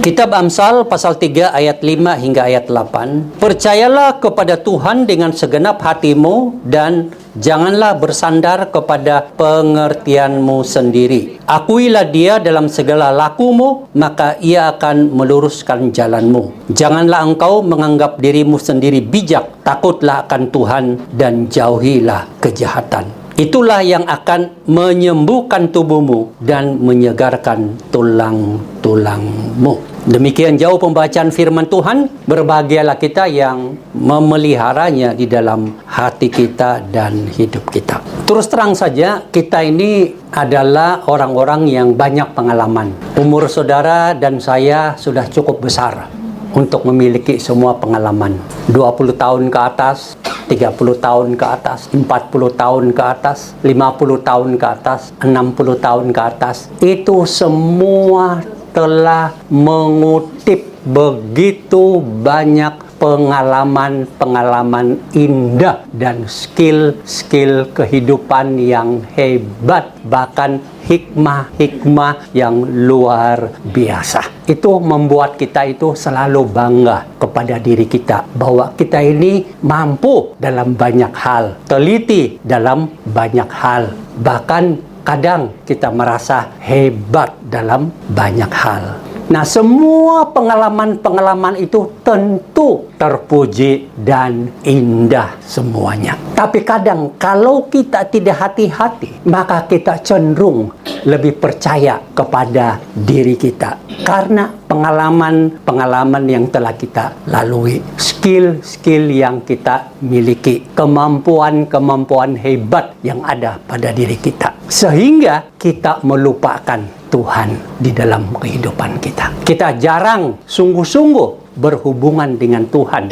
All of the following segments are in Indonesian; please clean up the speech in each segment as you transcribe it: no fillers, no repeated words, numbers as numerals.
Kitab Amsal pasal 3 ayat 5 hingga ayat 8. Percayalah kepada Tuhan dengan segenap hatimu dan janganlah bersandar kepada pengertianmu sendiri. Akuilah Dia dalam segala lakumu, maka Ia akan meluruskan jalanmu. Janganlah engkau menganggap dirimu sendiri bijak, takutlah akan Tuhan dan jauhilah kejahatan. Itulah yang akan menyembuhkan tubuhmu dan menyegarkan tulang-tulangmu. Demikian jauh pembacaan firman Tuhan. Berbahagialah kita yang memeliharanya di dalam hati kita dan hidup kita. Terus terang saja, kita ini adalah orang-orang yang banyak pengalaman. Umur saudara dan saya sudah cukup besar untuk memiliki semua pengalaman. 20 tahun ke atas, 30 tahun ke atas, 40 tahun ke atas, 50 tahun ke atas, 60 tahun ke atas. Itu semua telah mengutip begitu banyak pengalaman-pengalaman indah dan skill-skill kehidupan yang hebat, bahkan hikmah-hikmah yang luar biasa. Itu membuat kita itu selalu bangga kepada diri kita bahwa kita ini mampu dalam banyak hal, teliti dalam banyak hal, bahkan kadang kita merasa hebat dalam banyak hal. Nah, semua pengalaman-pengalaman itu tentu terpuji dan indah semuanya. Tapi kadang kalau kita tidak hati-hati, maka kita cenderung lebih percaya kepada diri kita. Karena pengalaman-pengalaman yang telah kita lalui, skill-skill yang kita miliki, kemampuan-kemampuan hebat yang ada pada diri kita. Sehingga kita melupakan Tuhan di dalam kehidupan kita. Kita jarang sungguh-sungguh berhubungan dengan Tuhan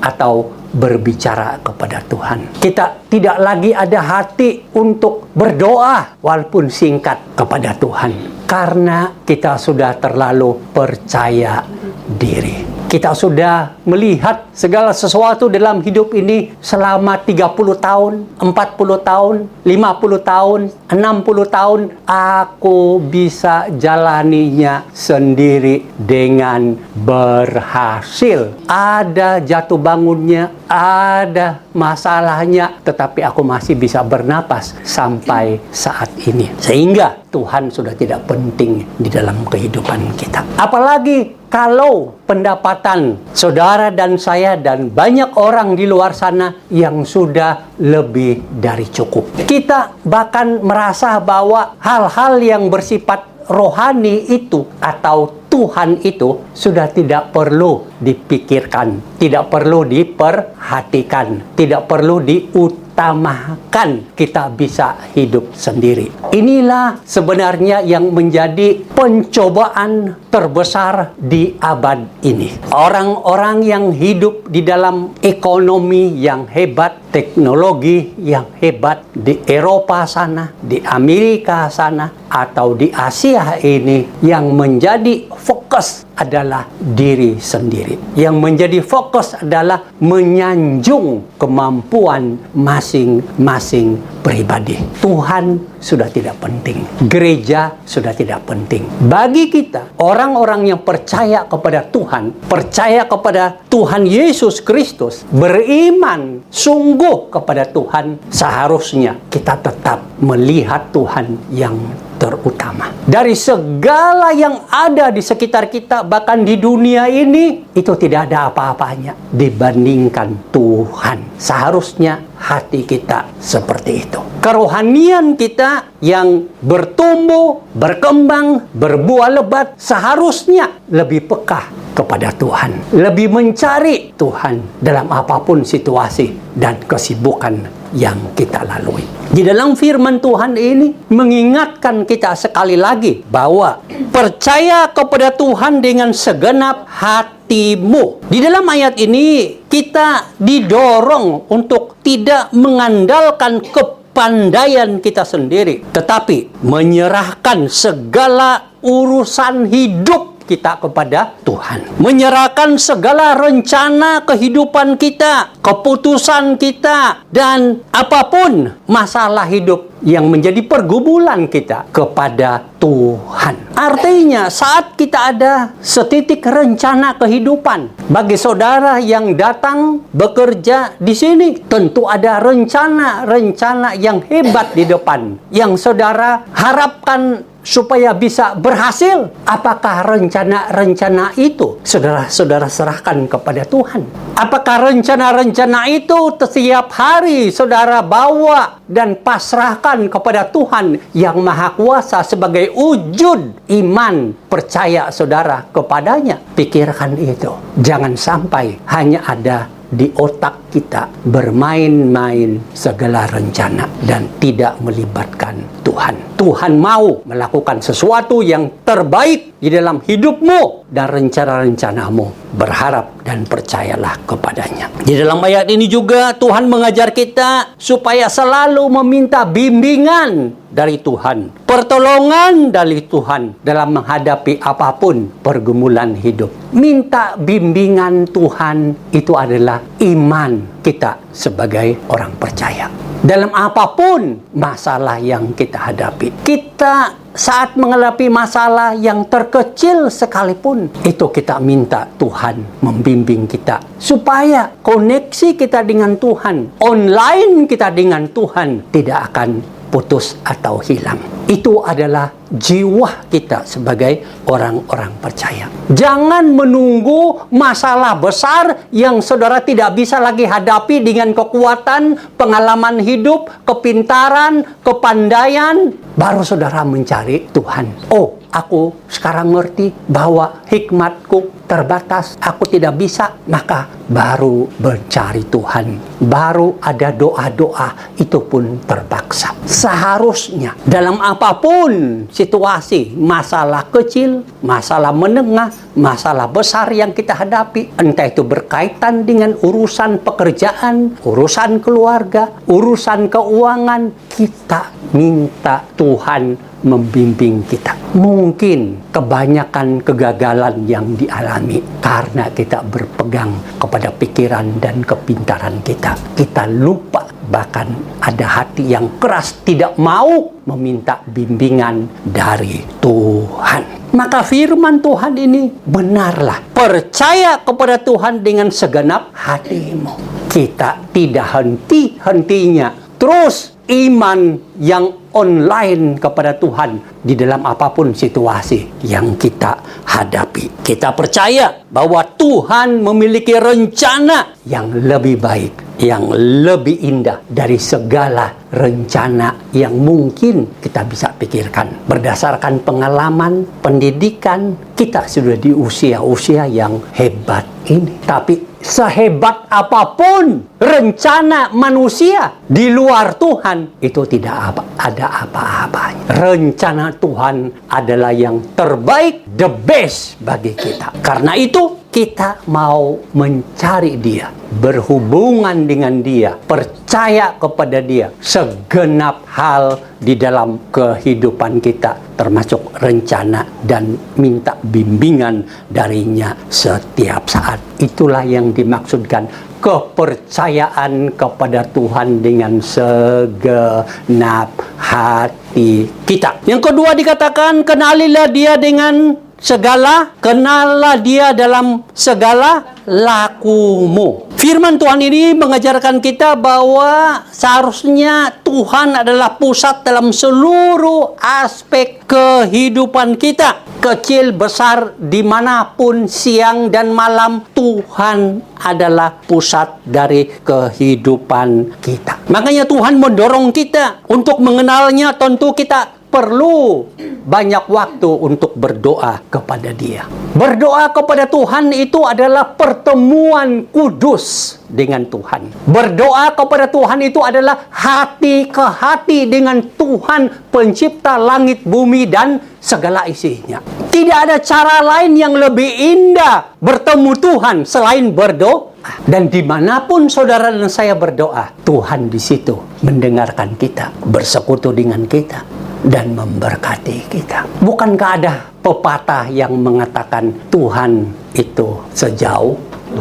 atau berbicara kepada Tuhan. Kita tidak lagi ada hati untuk berdoa walaupun singkat kepada Tuhan. Karena kita sudah terlalu percaya diri. Kita sudah melihat segala sesuatu dalam hidup ini selama 30 tahun, 40 tahun, 50 tahun, 60 tahun. Aku bisa jalaninya sendiri dengan berhasil. Ada jatuh bangunnya, ada masalahnya, tetapi aku masih bisa bernapas sampai saat ini. Sehingga Tuhan sudah tidak penting di dalam kehidupan kita. Apalagi kalau pendapatan saudara dan saya dan banyak orang di luar sana yang sudah lebih dari cukup. Kita bahkan merasa bahwa hal-hal yang bersifat rohani itu atau Tuhan itu sudah tidak perlu dipikirkan, tidak perlu diperhatikan, tidak perlu diutamakan. Kita bisa hidup sendiri. Inilah sebenarnya yang menjadi pencobaan terbesar di abad ini. Orang-orang yang hidup di dalam ekonomi yang hebat, teknologi yang hebat di Eropa sana, di Amerika sana, atau di Asia ini, yang menjadi fokus adalah diri sendiri. Yang menjadi fokus adalah menyanjung kemampuan masing-masing pribadi. Tuhan sudah tidak penting. Gereja sudah tidak penting. Bagi kita, orang-orang yang percaya kepada Tuhan, percaya kepada Tuhan Yesus Kristus, beriman sungguh kepada Tuhan, seharusnya kita tetap melihat Tuhan yang terutama. Dari segala yang ada di sekitar kita, bahkan di dunia ini, itu tidak ada apa-apanya dibandingkan Tuhan. Seharusnya hati kita seperti itu. Kerohanian kita yang bertumbuh, berkembang, berbuah lebat, seharusnya lebih peka kepada Tuhan. Lebih mencari Tuhan dalam apapun situasi dan kesibukan yang kita lalui. Di dalam firman Tuhan ini mengingatkan kita sekali lagi bahwa percaya kepada Tuhan dengan segenap hatimu. Di dalam ayat ini kita didorong untuk tidak mengandalkan kepandaian kita sendiri, tetapi menyerahkan segala urusan hidup kita kepada Tuhan. Menyerahkan segala rencana kehidupan kita, keputusan kita, dan apapun masalah hidup yang menjadi pergumulan kita kepada Tuhan. Tuhan. Artinya saat kita ada setitik rencana kehidupan, bagi saudara yang datang bekerja di sini, tentu ada rencana yang hebat di depan yang saudara harapkan supaya bisa berhasil. Apakah rencana-rencana itu saudara serahkan kepada Tuhan? Apakah rencana-rencana itu setiap hari saudara bawa dan pasrahkan kepada Tuhan yang Maha Kuasa sebagai wujud iman percaya saudara kepadanya? Pikirkan itu. Jangan sampai hanya ada di otak kita bermain-main segala rencana dan tidak melibatkan Tuhan. Tuhan mau melakukan sesuatu yang terbaik di dalam hidupmu dan rencana-rencanamu. Berharap dan percayalah kepadanya. Di dalam ayat ini juga Tuhan mengajar kita supaya selalu meminta bimbingan dari Tuhan, pertolongan dari Tuhan dalam menghadapi apapun pergumulan hidup. Minta bimbingan Tuhan itu adalah iman kita sebagai orang percaya. Dalam apapun masalah yang kita hadapi, kita saat menghadapi masalah yang terkecil sekalipun, itu kita minta Tuhan membimbing kita supaya koneksi kita dengan Tuhan, online kita dengan Tuhan tidak akan putus atau hilang. Itu adalah jiwa kita sebagai orang-orang percaya. Jangan menunggu masalah besar yang saudara tidak bisa lagi hadapi dengan kekuatan, pengalaman hidup, kepintaran, kepandaian, baru saudara mencari Tuhan. Oh, aku sekarang ngerti bahwa hikmatku terbatas, aku tidak bisa, maka baru mencari Tuhan, baru ada doa-doa, itu pun terpaksa. Seharusnya dalam apapun situasi, masalah kecil, masalah menengah, masalah besar yang kita hadapi, entah itu berkaitan dengan urusan pekerjaan, urusan keluarga, urusan keuangan, kita minta Tuhan membimbing kita. Mungkin kebanyakan kegagalan yang dialami karena kita berpegang kepada pikiran dan kepintaran kita. Kita lupa, bahkan ada hati yang keras tidak mau meminta bimbingan dari Tuhan. Maka firman Tuhan ini benarlah. Percaya kepada Tuhan dengan segenap hatimu. Kita tidak henti-hentinya terus iman yang online kepada Tuhan di dalam apapun situasi yang kita hadapi. Kita percaya bahwa Tuhan memiliki rencana yang lebih baik, yang lebih indah dari segala rencana yang mungkin kita bisa pikirkan. Berdasarkan pengalaman, pendidikan, kita sudah di usia-usia yang hebat ini. Tapi sehebat apapun rencana manusia di luar Tuhan, itu tidak ada apa-apanya. Rencana Tuhan adalah yang terbaik, the best bagi kita. Karena itu kita mau mencari Dia, berhubungan dengan Dia, percaya kepada Dia segenap hal di dalam kehidupan kita, termasuk rencana, dan minta bimbingan darinya setiap saat. Itulah yang dimaksudkan kepercayaan kepada Tuhan dengan segenap hati kita. Yang kedua dikatakan, kenalilah Dia dengan segala, kenallah Dia dalam segala lakumu. Firman Tuhan ini mengajarkan kita bahwa seharusnya Tuhan adalah pusat dalam seluruh aspek kehidupan kita. Kecil, besar, dimanapun, siang dan malam, Tuhan adalah pusat dari kehidupan kita. Makanya Tuhan mendorong kita untuk mengenalnya. Tentu kita perlu banyak waktu untuk berdoa kepada Dia. Berdoa kepada Tuhan itu adalah pertemuan kudus dengan Tuhan. Berdoa kepada Tuhan itu adalah hati ke hati dengan Tuhan, pencipta langit, bumi, dan segala isinya. Tidak ada cara lain yang lebih indah bertemu Tuhan selain berdoa. Dan dimanapun saudara dan saya berdoa, Tuhan di situ mendengarkan kita, bersekutu dengan kita, dan memberkati kita. Bukankah ada pepatah yang mengatakan Tuhan itu sejauh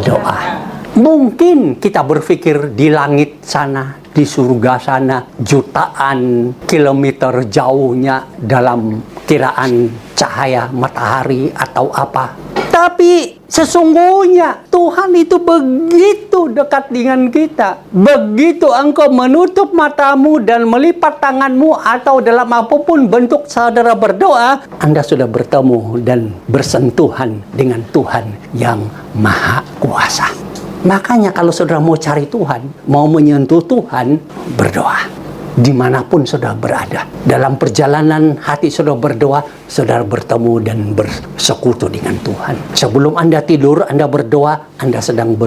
doa? Mungkin kita berpikir di langit sana, di surga sana, jutaan kilometer jauhnya dalam kiraan cahaya matahari atau apa. Tapi sesungguhnya Tuhan itu begitu dekat dengan kita. Begitu engkau menutup matamu dan melipat tanganmu atau dalam apapun bentuk saudara berdoa, Anda sudah bertemu dan bersentuhan dengan Tuhan yang Maha Kuasa. Makanya kalau saudara mau cari Tuhan, mau menyentuh Tuhan, berdoa. Dimanapun saudara berada. Dalam perjalanan hati saudara berdoa, saudara bertemu dan bersekutu dengan Tuhan. Sebelum Anda tidur, Anda berdoa, Anda sedang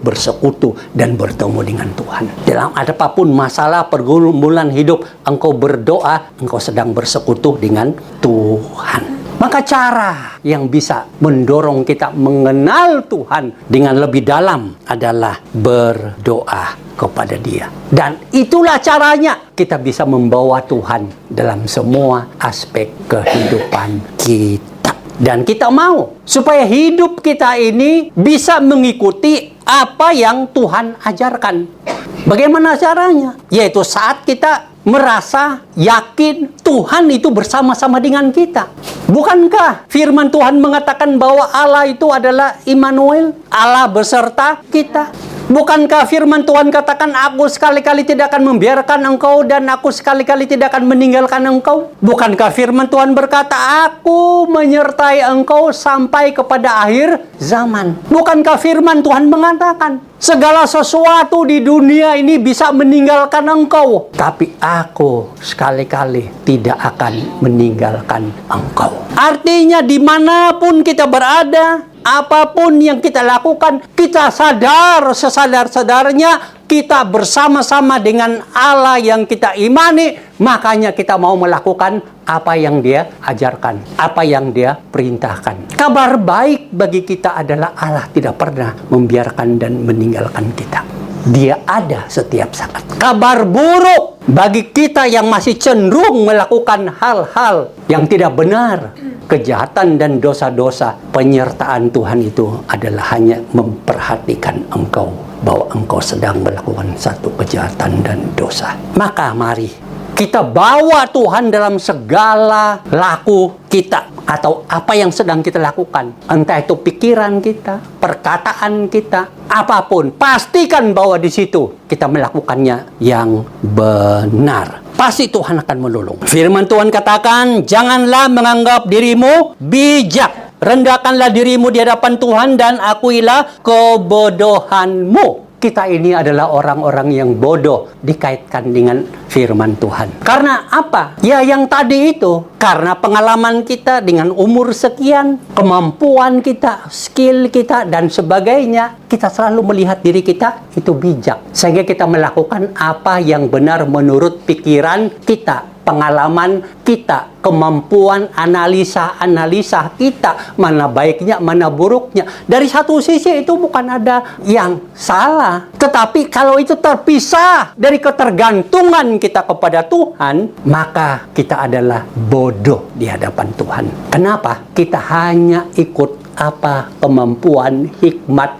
bersekutu dan bertemu dengan Tuhan. Dalam apapun masalah pergumulan hidup, engkau berdoa, engkau sedang bersekutu dengan Tuhan. Maka cara yang bisa mendorong kita mengenal Tuhan dengan lebih dalam adalah berdoa kepada Dia. Dan itulah caranya kita bisa membawa Tuhan dalam semua aspek kehidupan kita. Dan kita mau supaya hidup kita ini bisa mengikuti apa yang Tuhan ajarkan. Bagaimana caranya? Yaitu saat kita merasa yakin Tuhan itu bersama-sama dengan kita. Bukankah firman Tuhan mengatakan bahwa Allah itu adalah Immanuel, Allah beserta kita? Bukankah firman Tuhan katakan, aku sekali-kali tidak akan membiarkan engkau dan aku sekali-kali tidak akan meninggalkan engkau? Bukankah firman Tuhan berkata, aku menyertai engkau sampai kepada akhir zaman? Bukankah firman Tuhan mengatakan, segala sesuatu di dunia ini bisa meninggalkan engkau, tapi aku sekali-kali tidak akan meninggalkan engkau. Artinya dimanapun kita berada, apapun yang kita lakukan, kita sadar sesadar-sadarnya kita bersama-sama dengan Allah yang kita imani. Makanya kita mau melakukan apa yang Dia ajarkan, apa yang Dia perintahkan. Kabar baik bagi kita adalah Allah tidak pernah membiarkan dan meninggalkan kita. Dia ada setiap saat. Kabar buruk bagi kita yang masih cenderung melakukan hal-hal yang tidak benar, kejahatan dan dosa-dosa, penyertaan Tuhan itu adalah hanya memperhatikan engkau bahwa engkau sedang melakukan satu kejahatan dan dosa. Maka mari kita bawa Tuhan dalam segala laku kita atau apa yang sedang kita lakukan. Entah itu pikiran kita, perkataan kita, apapun. Pastikan bahwa di situ kita melakukannya yang benar. Pasti Tuhan akan menolong. Firman Tuhan katakan, janganlah menganggap dirimu bijak. Rendahkanlah dirimu di hadapan Tuhan dan akuilah kebodohanmu. Kita ini adalah orang-orang yang bodoh dikaitkan dengan firman Tuhan. Karena apa? Ya yang tadi itu. Karena pengalaman kita dengan umur sekian, kemampuan kita, skill kita, dan sebagainya. Kita selalu melihat diri kita itu bijak. Sehingga kita melakukan apa yang benar menurut pikiran kita, pengalaman kita, kemampuan analisa kita, mana baiknya, mana buruknya. Dari satu sisi itu bukan ada yang salah, tetapi kalau itu terpisah dari ketergantungan kita kepada Tuhan, maka kita adalah bodoh di hadapan Tuhan. Kenapa? Kita hanya ikut apa kemampuan hikmah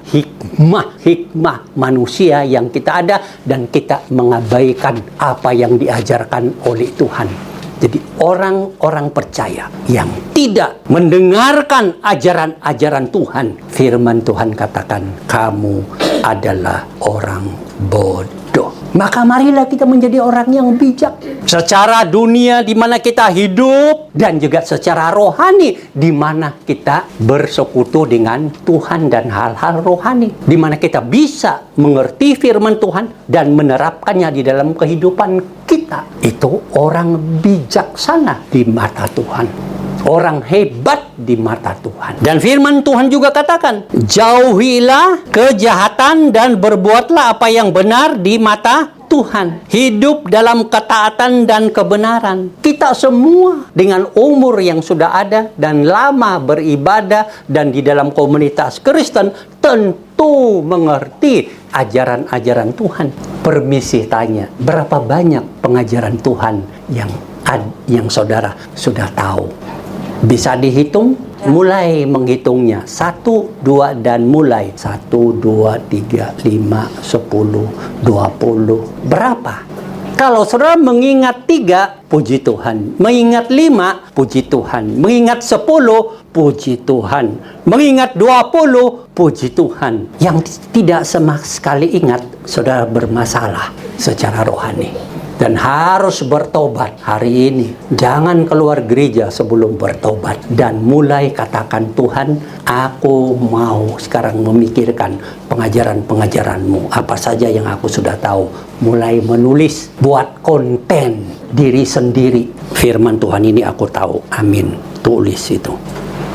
manusia yang kita ada, dan kita mengabaikan apa yang diajarkan oleh Tuhan. Jadi orang-orang percaya yang tidak mendengarkan ajaran-ajaran Tuhan, firman Tuhan katakan, kamu adalah orang bodoh. Maka marilah kita menjadi orang yang bijak secara dunia di mana kita hidup, dan juga secara rohani di mana kita bersekutu dengan Tuhan dan hal-hal rohani, di mana kita bisa mengerti firman Tuhan dan menerapkannya di dalam kehidupan kita. Itu orang bijaksana di mata Tuhan, orang hebat di mata Tuhan. Dan firman Tuhan juga katakan, jauhilah kejahatan dan berbuatlah apa yang benar di mata Tuhan. Hidup dalam ketaatan dan kebenaran. Kita semua dengan umur yang sudah ada dan lama beribadah dan di dalam komunitas Kristen tentu mengerti ajaran-ajaran Tuhan. Permisi tanya, berapa banyak pengajaran Tuhan yang saudara sudah tahu? Bisa dihitung? Mulai menghitungnya. 1, 2, dan mulai. 1, 2, 3, 5, 10, 20. Berapa? Kalau saudara mengingat 3, puji Tuhan. Mengingat 5, puji Tuhan. Mengingat 10, puji Tuhan. Mengingat 20, puji Tuhan. Yang tidak sama sekali ingat, saudara bermasalah secara rohani. Dan harus bertobat hari ini. Jangan keluar gereja sebelum bertobat. Dan mulai katakan, Tuhan, aku mau sekarang memikirkan pengajaran-pengajaran-Mu. Apa saja yang aku sudah tahu. Mulai menulis, buat konten diri sendiri. Firman Tuhan ini aku tahu. Amin. Tulis itu.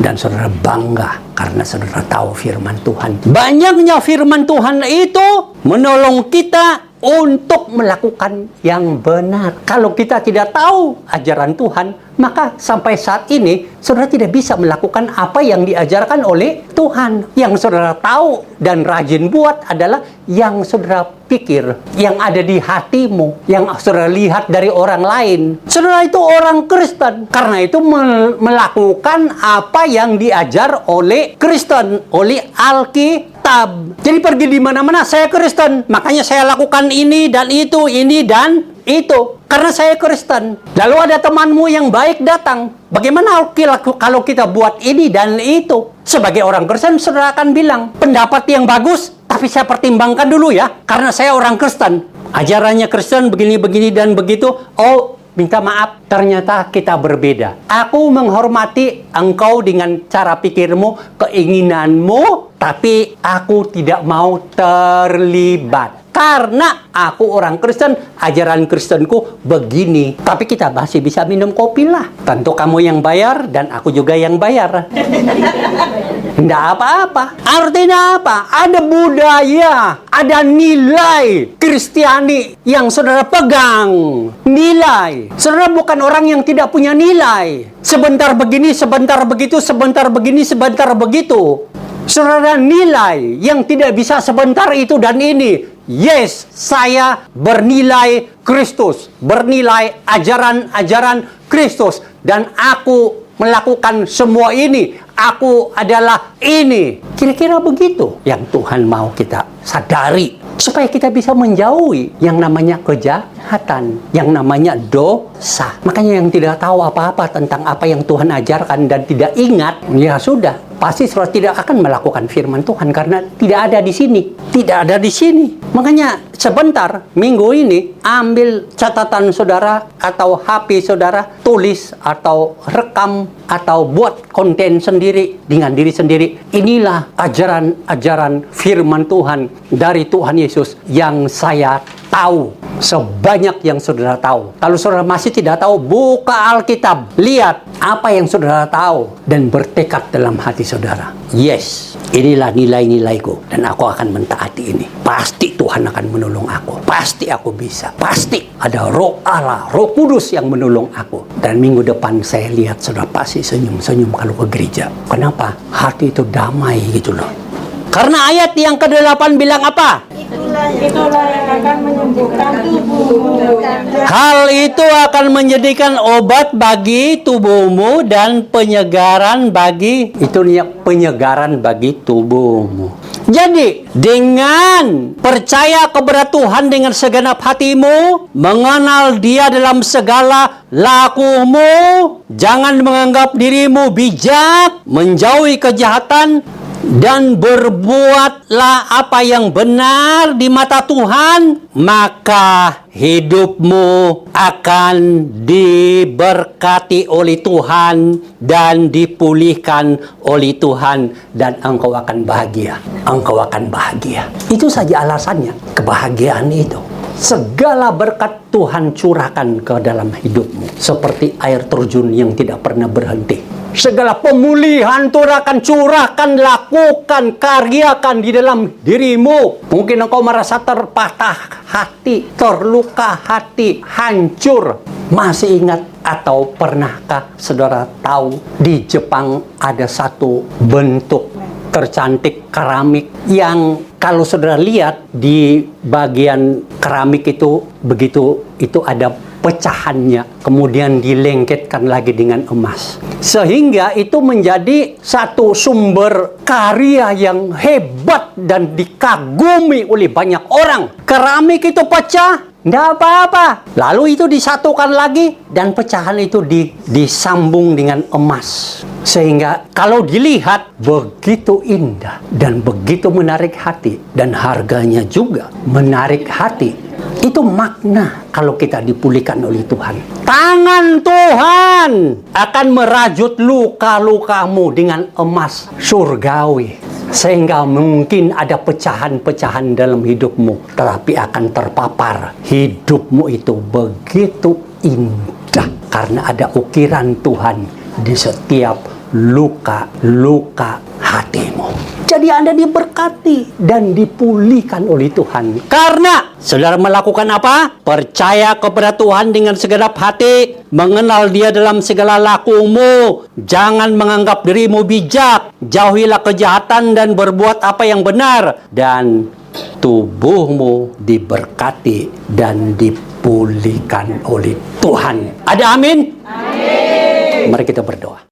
Dan saudara bangga karena saudara tahu firman Tuhan. Banyaknya firman Tuhan itu menolong kita untuk melakukan yang benar. Kalau kita tidak tahu ajaran Tuhan, maka sampai saat ini saudara tidak bisa melakukan apa yang diajarkan oleh Tuhan. Yang saudara tahu dan rajin buat adalah yang saudara pikir, yang ada di hatimu, yang saudara lihat dari orang lain. Saudara itu orang Kristen, karena itu melakukan apa yang diajar oleh Kristen, oleh Alkitab. Jadi pergi di mana-mana, saya Kristen, makanya saya lakukan ini dan itu, itu. Karena saya Kristen. Lalu ada temanmu yang baik datang. Bagaimana kalau kita buat ini dan itu? Sebagai orang Kristen, saudara akan bilang, pendapat yang bagus, tapi saya pertimbangkan dulu ya. Karena saya orang Kristen. Ajarannya Kristen begini-begini dan begitu. Oh, minta maaf, ternyata kita berbeda. Aku menghormati engkau dengan cara pikirmu, keinginanmu, tapi aku tidak mau terlibat. Karena aku orang Kristen, ajaran Kristenku begini. Tapi kita masih bisa minum kopi lah. Tentu kamu yang bayar dan aku juga yang bayar. Tidak apa-apa. Artinya apa? Ada budaya, ada nilai Kristiani yang saudara pegang. Nilai. Saudara bukan orang yang tidak punya nilai. Sebentar begini, sebentar begitu, sebentar begini, sebentar begitu. Saudara nilai yang tidak bisa sebentar itu dan ini. Yes, saya bernilai Kristus, bernilai ajaran-ajaran Kristus, dan aku melakukan semua ini. Aku adalah ini. Kira-kira begitu yang Tuhan mau kita sadari, supaya kita bisa menjauhi yang namanya kejahatan, yang namanya dosa. Makanya yang tidak tahu apa-apa tentang apa yang Tuhan ajarkan dan tidak ingat, ya sudah, pasti saudara tidak akan melakukan firman Tuhan karena tidak ada di sini. Tidak ada di sini. Makanya sebentar, minggu ini, ambil catatan saudara atau HP saudara, tulis atau rekam atau buat konten sendiri dengan diri sendiri. Inilah ajaran-ajaran firman Tuhan dari Tuhan Yesus yang saya tahu. Sebanyak yang saudara tahu. Kalau saudara masih tidak tahu, buka Alkitab. Lihat apa yang saudara tahu dan bertekad dalam hati saudara. Yes, inilah nilai-nilaiku dan aku akan mentaati ini. Pasti Tuhan akan menolong aku. Pasti aku bisa. Pasti ada Roh Allah, Roh Kudus yang menolong aku. Dan minggu depan saya lihat saudara pasti senyum-senyum kalau ke gereja. Kenapa? Hati itu damai gitu loh. Karena ayat yang ke-8 bilang apa? Itulah yang akan menyembuhkan tubuhmu. Hal itu akan menjadikan obat bagi tubuhmu dan penyegaran bagi tubuhmu. Jadi, dengan percaya kepada Tuhan dengan segenap hatimu, mengenal Dia dalam segala lakumu, jangan menganggap dirimu bijak, menjauhi kejahatan, dan berbuatlah apa yang benar di mata Tuhan, maka hidupmu akan diberkati oleh Tuhan dan dipulihkan oleh Tuhan, dan engkau akan bahagia. Engkau akan bahagia. Itu saja alasannya, kebahagiaan itu. Segala berkat Tuhan curahkan ke dalam hidupmu seperti air terjun yang tidak pernah berhenti. Segala pemulihan Tuhan akan curahkan, lakukan, karyakan di dalam dirimu. Mungkin engkau merasa terpatah hati, terluka hati, hancur. Masih ingat atau pernahkah saudara tahu di Jepang ada satu bentuk tercantik keramik yang kalau saudara lihat di bagian keramik itu begitu itu ada pecahannya, kemudian dilengketkan lagi dengan emas. Sehingga itu menjadi satu sumber karya yang hebat dan dikagumi oleh banyak orang. Keramik itu pecah, tidak apa-apa. Lalu itu disatukan lagi dan pecahan itu disambung dengan emas. Sehingga kalau dilihat begitu indah dan begitu menarik hati dan harganya juga menarik hati. Itu makna kalau kita dipulihkan oleh Tuhan. Tangan Tuhan akan merajut luka-lukamu dengan emas surgawi. Sehingga mungkin ada pecahan-pecahan dalam hidupmu, tetapi akan terpapar. Hidupmu itu begitu indah karena ada ukiran Tuhan di setiap luka-luka hatimu. Jadi Anda diberkati dan dipulihkan oleh Tuhan. Karena saudara melakukan apa? Percaya kepada Tuhan dengan segenap hati, mengenal Dia dalam segala lakumu. Jangan menganggap dirimu bijak. Jauhilah kejahatan dan berbuat apa yang benar. Dan tubuhmu diberkati dan dipulihkan oleh Tuhan. Ada amin? Amin. Mari kita berdoa.